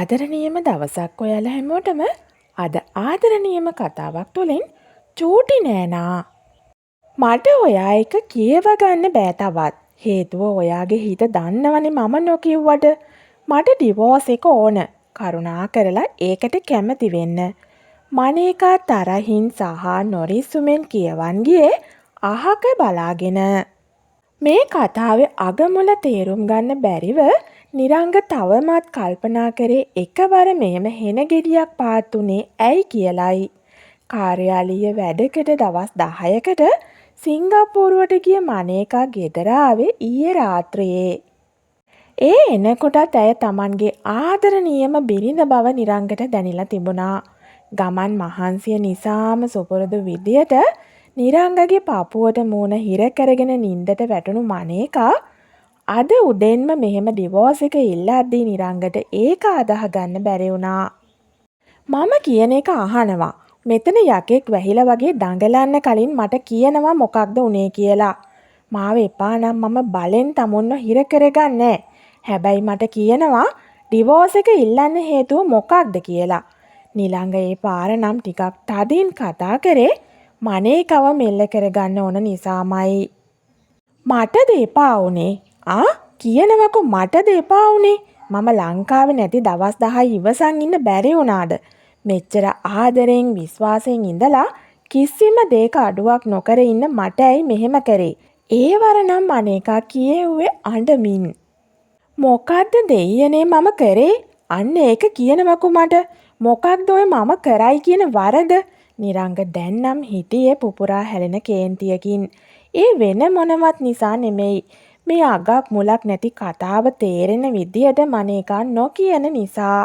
ආදරණීයම දවසක් ඔයාලා හැමෝටම. අද ආදරණීයම කතාවක් තුළින් චූටි නෑනා. මට ඔයා එක කියව ගන්න බෑ තවත්. හේතුව ඔයාගේ හිත දන්නවනේ මම නොකිව්වට. මට ඩිවෝස් එක ඕන. කරුණා කරලා ඒකට කැමති වෙන්න. මනේකා තරහින් සහ නොරිස්සුමෙන් කියවන් ගියේ අහක බලාගෙන. මේ කතාවේ අගමුල තේරුම් ගන්න බැරිව නිරංග තවමත් කල්පනා කරේ එකවර මෙහෙම හෙන ගෙඩියක් පාත් උනේ ඇයි කියලයි. කාර්යාලීය වැඩකට දවස් 10කට සිංගප්පූරුවට ගිය මනේකා ගෙදර ආවේ ඊයේ රාත්‍රියේ. ඒ එනකොටත් ඇය Tamanගේ ආදරණීයම බිරිඳ බව නිරංගට දැනිලා තිබුණා. ගමන් මහන්සිය නිසාම සුපුරුදු විදියට නිරංගගේ පපුවට මූණ හිර කරගෙන නින්දට වැටුණු මනේකා අද උදෙන්ම මෙහෙම ඩිවෝස් එක ඉල්ලද්දී නිරංගට ඒක අදාහ ගන්න බැරි වුණා. මම කියන එක අහනවා. මෙතන යකෙක් වැහිලා වගේ දඟලන්න කලින් මට කියනවා මොකක්ද උනේ කියලා. මාව එපා නම් මම බලෙන් තමුන්ව හිර කරගන්නේ. හැබැයි මට කියනවා ඩිවෝස් එක ඉල්ලන්න හේතුව මොකක්ද කියලා. නිලංග ඒ පාර නම් ටිකක් තදින් කතා කරේ මනේකව මෙල්ල කරගන්න ඕන නිසාමයි. මටද එපා උනේ. කියනවකො මටද එපා උනේ. මම ලංකාවේ නැති දවස් 10 ඉවසන් ඉන්න බැරි වුණාද? මෙච්චර ආදරෙන් විශ්වාසයෙන් ඉඳලා කිසිම දෙයක අඩුවක් නොකර ඉන්න මට ඇයි මෙහෙම කරේ? ඒ වර නම් මනේකා කියෙව්වේ අඬමින්. මොකද්ද දෙයියනේ මම කරේ? අන්න ඒක කියනවකො මට. මොකක්ද ඔය මම කරයි කියන වරද? නිරංග දැන් නම් හිටියේ පුපුරා හැලෙන කේන්තියකින්. ඒ වෙන මොනවත් නිසා නෙමෙයි. මේ අගක් මුලක් නැති කතාව තේරෙන විදියට මනේකා නොකියන නිසා.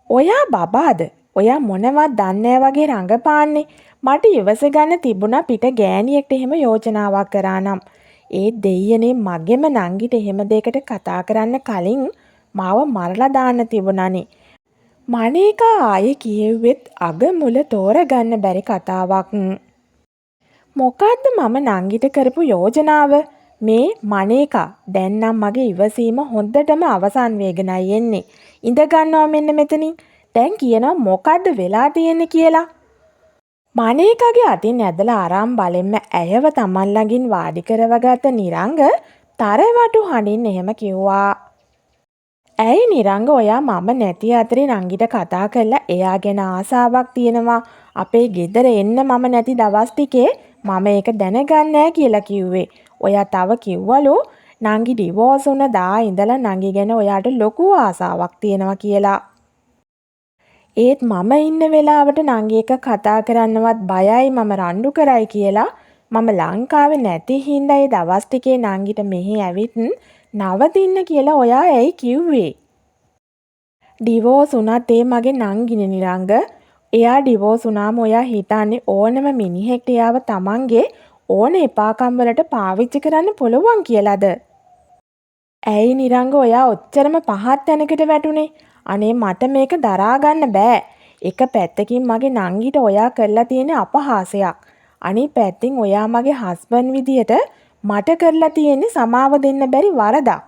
ඔයා බබාද? ඔයා මොනවත් දන්නේ වගේ රඟපාන්නේ. මට ඉවස ගන්න තිබුණා පිට ගෑණියෙක්ට එහෙම යෝජනාවක් කරා නම්. ඒ දෙයියනේ මගෙම නංගිට එහෙම දෙයකට කතා කරන්න කලින් මාව මරලා දාන්න තිබුණානේ. මනේකා ආයේ කියෙව්වෙත් අග මුල තෝරගන්න බැරි කතාවක්. මොකද්ද මම නංගිට කරපු යෝජනාව? මේ මනේකා දැන් නම් මගේ ඉවසීම හොඳටම අවසන් වේගනයි එන්නේ. ඉඳ ගන්නවා මෙන්න මෙතනින්. දැන් කියනවා මොකද්ද වෙලා තියෙන්නේ කියලා. මනේකාගේ අතින් ඇදලා අරන් බලෙන්න ඇයව Taman ළඟින් වාඩි කරවගත්ත නිරංග තරවටු හඬින් එහෙම කිව්වා. ඇයි නිරංග ඔයා මම නැති අතරේ නංගිට කතා කරලා එයා ගැන ආසාවක් තියෙනවා අපේ ගෙදර එන්න මම නැති දවස් ටිකේ මම ඒක දැනගන්නේ කියලා කිව්වේ. ඔයා තව කිව්වලු නංගි ඩිවෝස් වුණ දා ඉඳලා නංගි ගැන ඔයාට ලොකු ආසාවක් තියෙනවා කියලා. ඒත් මම ඉන්න වෙලාවට නංගි එක කතා කරන්නවත් බයයි මම රණ්ඩු කරයි කියලා මම ලංකාවේ නැති හින්දා ඒ දවස් ටිකේ නංගිට මෙහි ඇවිත් නවතින්න කියලා ඔයා ඇයි කිව්වේ? ඩිවෝස් වුණත් ඒ මගේ නංගිනේ නිරංග. එයා ඩිවෝස් වුණාම ඔයා හිතන්නේ ඕනම මිනිහෙක්ට එයාව Tamanගේ ඕන එපාකම් වලට පාවිච්චි කරන්න පුළුවන් කියලාද? ඇයි නිරංග ඔයා ඔච්චරම පහත් තැනකට වැටුනේ? අනේ මට මේක දරා ගන්න බෑ. එක පැත්තකින් මගේ නංගිට ඔයා කරලා තියෙන අපහාසයක්. අනිත් පැත්තෙන් ඔයා මගේ හස්බන්ඩ් විදියට මට කරලා තියෙන්නේ සමාව දෙන්න බැරි වරදක්.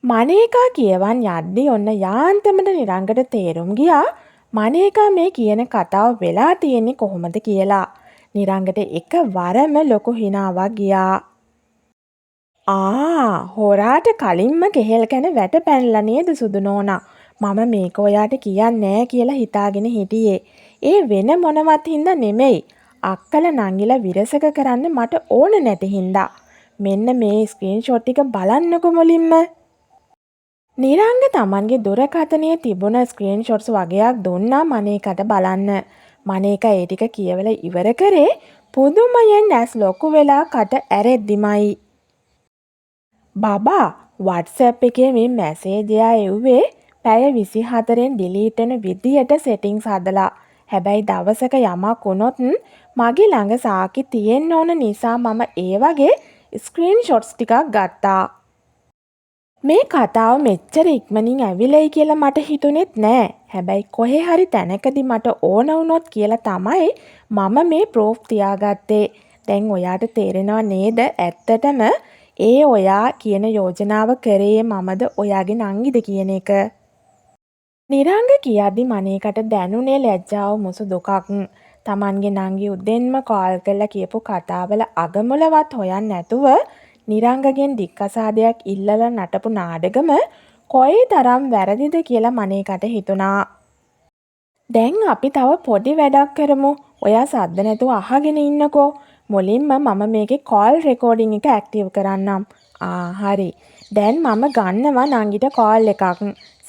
මනේකා කියවන් යද්දී ඔන්න යාන්තමට නිරංගට තේරුම් ගියා මනේකා මේ කියන කතාව වෙලා තියෙන්නේ කොහොමද කියලා. නිරංගට එකවරම ලොකු හිනාවක් ගියා. හොරාට කලින්ම කෙහෙල් කන වැට පැනලා නේද සුදු නෝනා. මම මේක ඔයාට කියන්නේ නෑ කියලා හිතාගෙන හිටියේ. ඒ වෙන මොනවත් හින්දා නෙමෙයි. අක්කල නංගිලා විරසක කරන්න මට ඕන නැති හින්දා. මෙන්න මේ ස්ක්‍රීන්ෂොට් ටික බලන්නකො මුලින්ම. නිරංග Tamanගේ දුරකථනයේ තිබුණ ස්ක්‍රීන්ෂොට්ස් වගේක් දුන්නා මනේකට බලන්න. මනේකා ඒ ටික කියවලා ඉවර කරේ පුදුමයෙන් ඇස් ලොකු වෙලා කට ඇරෙද්දිමයි. බබා WhatsApp එකේ මේ මැසේජ් එයා එව්වේ පැය 24න් ඩිලීට් වෙන විදියට සෙටින්ග්ස් හදලා. හැබැයි දවසක යමක් වුණොත් මගේ ළඟ සාකි තියෙන්න ඕන නිසා මම ඒ වගේ ස්ක්‍රීන්ෂොට්ස් ටිකක් ගත්තා. මේ කතාව මෙච්චර ඉක්මනින් ඇවිලයි කියලා මට හිතුනේත් නෑ. හැබැයි කොහේ හරි තැනකදී මට ඕන වුණොත් කියලා තමයි මම මේ ප්‍රූෆ් තියාගත්තේ. දැන් ඔයාට තේරෙනව නේද ඇත්තටම ඒ ඔයා කියන යෝජනාව කරේ මමද ඔයාගේ නංගිද කියන එක? නිරංග කියද්දි මනේකට දැනුනේ ලැජ්ජාව මුසු දුකක්. තමන්ගේ නංගි උදෙන්ම කෝල් කරලා කියපු කතාවල අගමුලවත් හොයන්න නැතුව නිරංගගෙන් දික්කසාදයක් ඉල්ලලා නටපු නාඩගම කොයි තරම් වැරදිද කියලා මනේකට හිතුණා. දැන් අපි තව පොඩි වැඩක් කරමු. ඔයා සද්ද නැතුව අහගෙන ඉන්නකෝ. මුලින්ම මම මේකේ කෝල් රෙකෝඩින් එක ඇක්ටිව් කරන්නම්. හරි. දැන් මම ගන්නවා නංගිට කෝල් එකක්.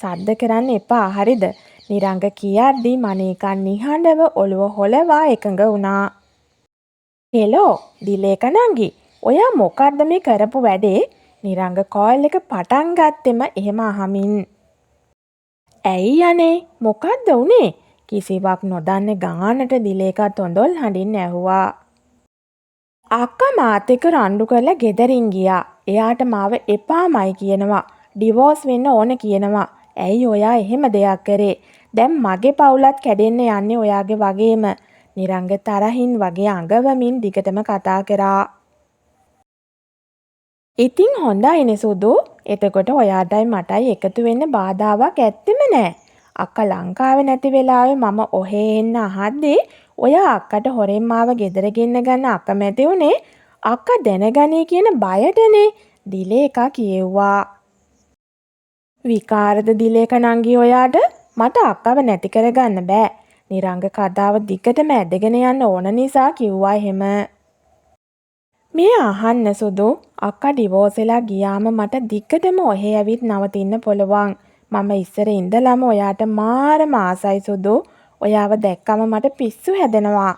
සද්ද කරන්න එපා හරිද? නිරංග කියද්දි මනේකා නිහඬව ඔළුව හොලවා එකඟ වුණා. හෙලෝ දිලේක නංගි. ඔයා මොකද්ද මේ කරපු වැඩේ? නිරංග කෝල් එක පටන් ගත්තෙම එහෙම අහමින්. ඇයි අනේ මොකද්ද උනේ? කිසිවක් නොදන්නේ ගානට දිලේකා තොඳොල් හඬින් ඇහුවා. අක්කා මාත් එක්ක රණ්ඩු කරලා ගෙදරින් ගියා. එයාට මාව එපාමයි කියනවා. ඩිවෝස් වෙන්න ඕන කියනවා. ඇයි ඔයා එහෙම දෙයක් කරේ? දැන් මගේ පවුලත් කැඩෙන්න යන්නේ ඔයාගේ වගේම. නිරංග තරහින් වගේ අඟවමින් දිගටම කතා කරා. ඉතින් හොඳයිනේ සුදු. එතකොට ඔයාටයි මටයි එකතු වෙන්න බාධාවක් ඇත්තෙම නෑ. අක්කා ලංකාවේ නැති වෙලාවේ මම ඔහේ එන්න අහද්දී ඔයා අක්කට හොරෙන් මාව ගෙදර ගෙන්න ගන්න අකමැති උනේ අක්කා දැනගනී කියන බයටනේ. දිලේකා කියෙව්වා. විකාරද දිලේක නංගි ඔයාට? මට අක්කව නැති කරගන්න බෑ. නිරංග කතාව දිගටම ඇදගෙන යන්න ඕන නිසා කිව්වා එහෙම. මේ අහන්න සුදු. අක්කා ඩිවෝස් වෙලා ගියාම මට දිගටම ඔහේ ඇවිත් නවතින්න පුළුවන්. මම ඉස්සර ඉඳලම ඔයාට මාරම ආසයි සුදු. ඔයාව දැක්කම මට පිස්සු හැදෙනවා.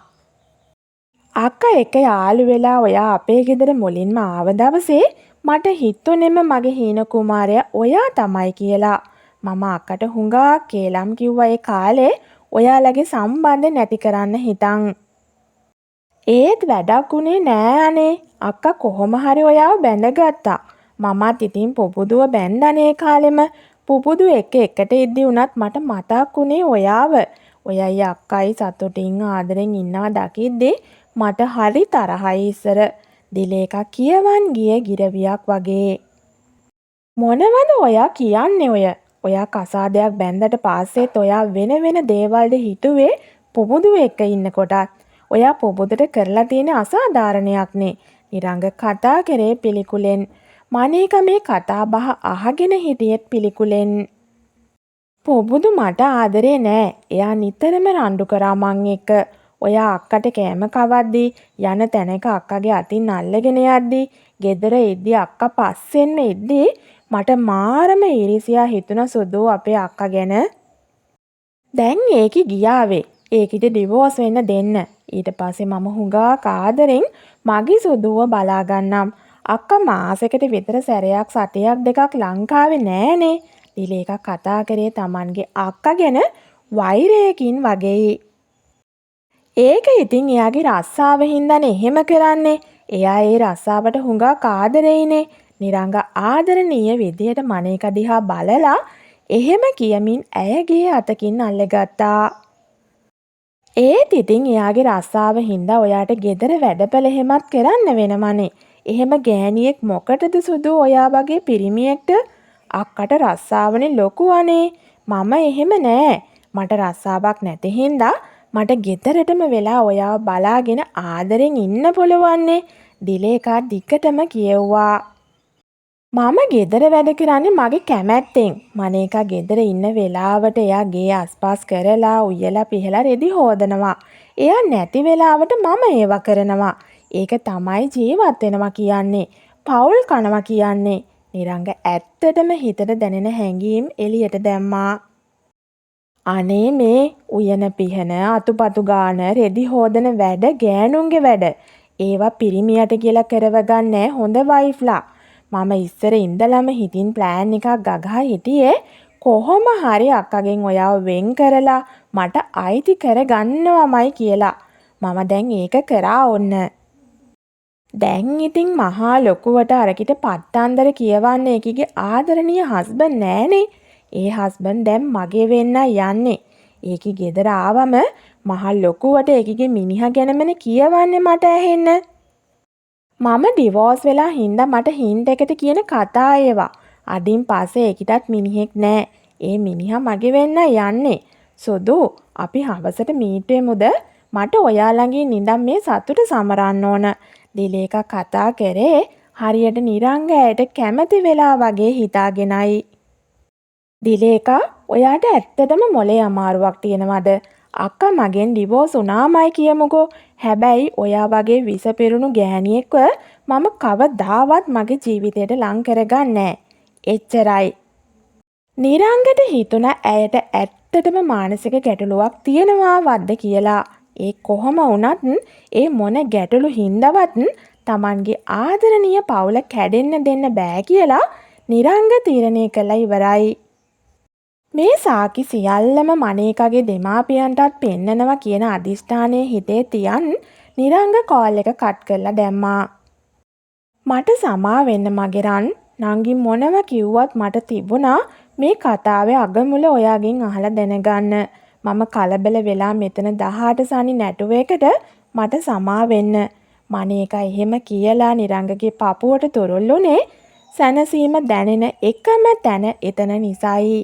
අක්කා එක යාළු වෙලා ඔයා අපේ ගෙදර මුලින්ම ආව දවසේ මට හිතුනේම මගේ හීන කුමාරයා ඔයා තමයි කියලා. මම අක්කට හුඟක් කේලම් කිව්වා ඒ කාලේ ඔයාලගේ සම්බන්ධ නැති කරන්න හිතන්. ඒත් වැඩක් උනේ නෑ අනේ. අක්කා කොහොම හරි ඔයාව බැඳගත්තා. මමත් ඉතින් පුබුදුව බැන්දනේ කාලෙම. පුබුදු එකට ඉද්දි උනත් මට මතක් උනේ ඔයාව. ඔයයි අක්කයි සතුටින් ආදරෙන් ඉන්නවා දකිද්දි මට හරි තරහයි ඉස්සර. දිලේකා කියවන් ගිය ගිරවියක් වගේ. මොනවද ඔයා කියන්නේ ඔය? ඔයා කසාදයක් බැන්දට පස්සෙත් ඔයා වෙන වෙන දේවල්ද හිතුවේ පුබුදු එක්ක ඉන්නකොටත්. ඔයා පුබුදට කරලා තියෙන අසාධාරණයක්නේ. නිරංග කතා කරේ පිළිකුලෙන්. මනේක මේ කතා බහ අහගෙන හිටියෙත් පිළිකුලෙන්. පුබුදු මට ආදරේ නෑ. එයා නිතරම රණ්ඩු කරා මං එක්ක. ඔයා අක්කට කෑම කවද්දි යන තැනක අක්කගේ අතින් අල්ලගෙන යද්දි ගෙදර එද්දි අක්කා පස්සෙන්ම එද්දි මට මාරම ඊරිසියා හිතුණ සුදු අපේ අක්කා ගැන. දැන් ඒකි ගියාවේ. ඒකිට ඩිවෝස් වෙන්න දෙන්න. ඊට පස්සේ මම හුඟක් ආදරෙන් මගේ සුදුව බලා ගන්නම්. අක්කා මාසෙකට විතර සැරයක් සතියක් දෙකක් ලංකාවේ නෑනේ. දිලේක කතා කරේ Tamanගේ අක්කා ගැන වෛරයකින් වගේ. ඒක ඉතින් එයාගේ රස්සාව හින්දානේ එහෙම කරන්නේ. එයා ඒ රස්සාවට හුඟක් ආදරෙයිනේ. නිරංග ආදරණීය විදියට මනේක දිහා බලලා එහෙම කියමින් ඇයගේ අතකින් අල්ලගත්තා. ඒත් ඉතින් එයාගේ රස්සාව හින්දා ඔයාට ගෙදර වැඩපළ එහෙමත් කරන්න වෙනමනේ. එහෙම ගෑණියෙක් මොකටද සුදු ඔයා වගේ පිරිමියෙක්ට? අක්කට රස්සාවනේ ලොකු අනේ. මම එහෙම නෑ. මට රස්සාවක් නැති හින්දා මට ගෙදරටම වෙලා ඔයාව බලාගෙන ආදරෙන් ඉන්න පුළුවන්නේ. දිලේකා දිගටම කියෙව්වා. මම ගෙදර වැඩ කරන්නේ මගේ කැමැත්තෙන්. මනේකා ගෙදර ඉන්න වෙලාවට එයා ගේ අස්පාස් කරලා උයලා පිහලා රෙදි හොදනවා. එයා නැති වෙලාවට මම ඒව කරනවා. ඒක තමයි ජීවත් වෙනවා කියන්නේ. පවුල් කනවා කියන්නේ. නිරංග ඇත්තටම හිතට දැනෙන හැඟීම් එළියට දැම්මා. අනේ මේ උයන පිහන අතුපතු ගාන රෙදි හොදන වැඩ ගෑනුන්ගේ වැඩ. ඒවා පිරිමියට කියලා කරවගන්නේ හොඳ වයිෆ්ලා. මම ඉස්සර ඉඳලම හිතින් ප්ලෑන් එකක් ගගා හිටියේ කොහොම හරි අක්කගෙන් ඔයාව වෙන් කරලා මට අයිති කරගන්නවමයි කියලා. මම දැන් ඒක කරා ඔන්න. දැන් ඉතින් මහා ලොකුවට අරකිට පට්ටන්දර කියවන්න එකගේ ආදරණීය හස්බන්ඩ් නෑනේ. ඒ හස්බන්ඩ් දැන් මගේ වෙන්න යන්නේ. ඒකි ගෙදර ආවම මහා ලොකුවට ඒකගේ මිනිහා ගැනමනේ කියවන්නේ මට ඇහෙන්න. මම ඩිවෝස් වෙලා හින්දා මට හින්ට් එකට කියන කතා ඒවා. අදින් පස්සේ ඒකිටත් මිනිහෙක් නෑ. ඒ මිනිහා මගේ වෙන්න යන්නේ. සුදු අපි හවසට මීටෙමුද? මට ඔයා ළඟින් ඉඳන් මේ සතුට සමරන්න ඕන. දිලේකා කතා කරේ හරියට නිරංගයට කැමති වෙලා වගේ හිතාගෙනයි. දිලේකා ඔයාට ඇත්තටම මොලේ අමාරුවක් තියෙනවද? අක්කා මගෙන් ඩිවෝස් වුණාමයි කියමුකෝ. හැබැයි ඔයා වගේ විස පිරුණු ගෑණියෙක්ව මම කවදාවත් මගේ ජීවිතයට ලං කරගන්නේ එච්චරයි. නිරංගට හිතුණ ඇයට ඇත්තටම මානසික ගැටලුවක් තියෙනවාවද්ද කියලා. ඒ කොහොම වුණත් ඒ මොන ගැටලු හින්දවත් Tamanගේ ආදරණීය පවුල කැඩෙන්න දෙන්න බෑ කියලා නිරංග තීරණය කළා ඉවරයි. මේ සාකි සියල්ලම මනේකගේ දෙමාපියන්ටත් පෙන්නනවා කියන අදිෂ්ඨානය හිතේ තියන් නිරංග කෝල් එක කට් කරලා දැම්මා. මට සමා වෙන්න මගේ රන්, නංගි මොනව කිව්වත් මට තිබුණා මේ කතාවේ අගමුල ඔයාගෙන් අහලා දැනගන්න. මම කලබල වෙලා මෙතන 18 සනි නැටුව එකට මට සමා වෙන්න. මනේක එහෙම කියලා නිරංගගේ පපුවට තුරුල්ුනේ සැනසීම දැනෙන එකම තැන එතන නිසායි.